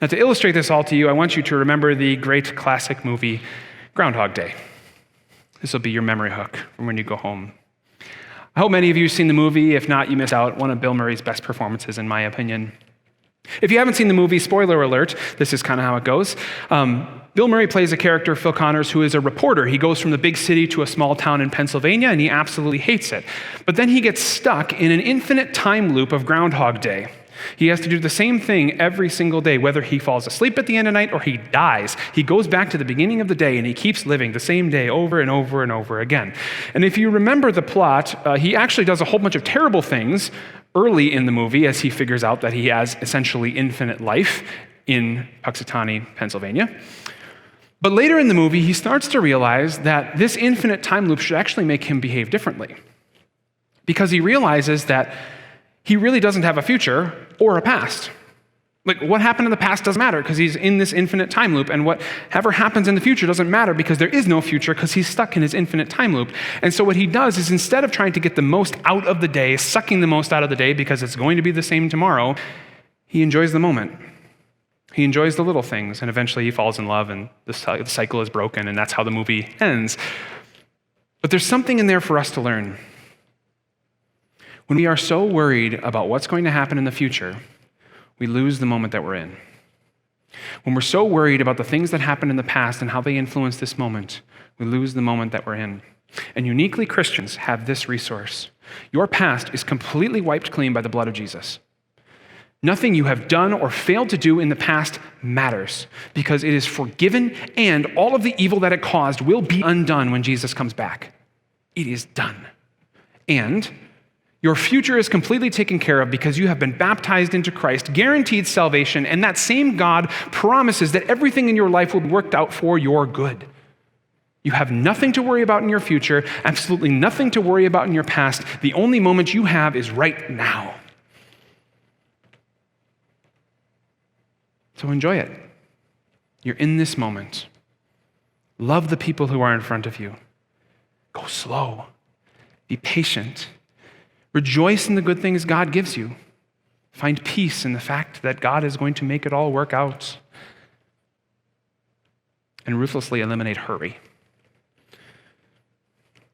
Now, to illustrate this all to you, I want you to remember the great classic movie, Groundhog Day. This will be your memory hook from when you go home. I hope many of you have seen the movie. If not, you miss out. One of Bill Murray's best performances, in my opinion. If you haven't seen the movie, spoiler alert, this is kind of how it goes. Bill Murray plays a character, Phil Connors, who is a reporter. He goes from the big city to a small town in Pennsylvania, and he absolutely hates it. But then he gets stuck in an infinite time loop of Groundhog Day. He has to do the same thing every single day, whether he falls asleep at the end of the night or he dies. He goes back to the beginning of the day, and he keeps living the same day over and over and over again. And if you remember the plot, he actually does a whole bunch of terrible things early in the movie as he figures out that he has essentially infinite life in Puxatawny, Pennsylvania. But later in the movie, he starts to realize that this infinite time loop should actually make him behave differently, because he realizes that he really doesn't have a future or a past. Like, what happened in the past doesn't matter because he's in this infinite time loop, and whatever happens in the future doesn't matter because there is no future because he's stuck in his infinite time loop. And so what he does is, instead of trying to get the most out of the day, sucking the most out of the day because it's going to be the same tomorrow, he enjoys the moment. He enjoys the little things, and eventually he falls in love, and the cycle is broken, and that's how the movie ends. But there's something in there for us to learn. When we are so worried about what's going to happen in the future, we lose the moment that we're in. When we're so worried about the things that happened in the past and how they influence this moment, we lose the moment that we're in. And uniquely, Christians have this resource. Your past is completely wiped clean by the blood of Jesus. Nothing you have done or failed to do in the past matters because it is forgiven, and all of the evil that it caused will be undone when Jesus comes back. It is done. And your future is completely taken care of because you have been baptized into Christ, guaranteed salvation, and that same God promises that everything in your life will be worked out for your good. You have nothing to worry about in your future, absolutely nothing to worry about in your past. The only moment you have is right now. So enjoy it. You're in this moment. Love the people who are in front of you. Go slow. Be patient. Rejoice in the good things God gives you. Find peace in the fact that God is going to make it all work out. And ruthlessly eliminate hurry.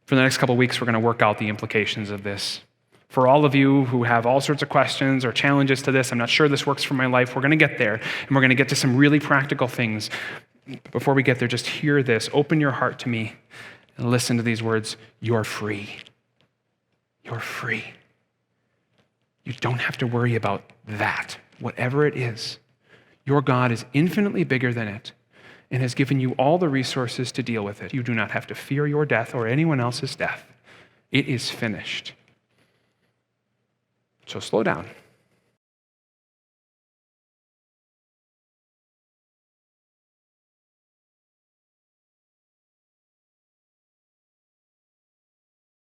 For the next couple of weeks, we're going to work out the implications of this. For all of you who have all sorts of questions or challenges to this, I'm not sure this works for my life, we're going to get there, and we're going to get to some really practical things. Before we get there, just hear this. Open your heart to me and listen to these words. You're free. You're free. You don't have to worry about that, whatever it is. Your God is infinitely bigger than it and has given you all the resources to deal with it. You do not have to fear your death or anyone else's death. It is finished. So slow down.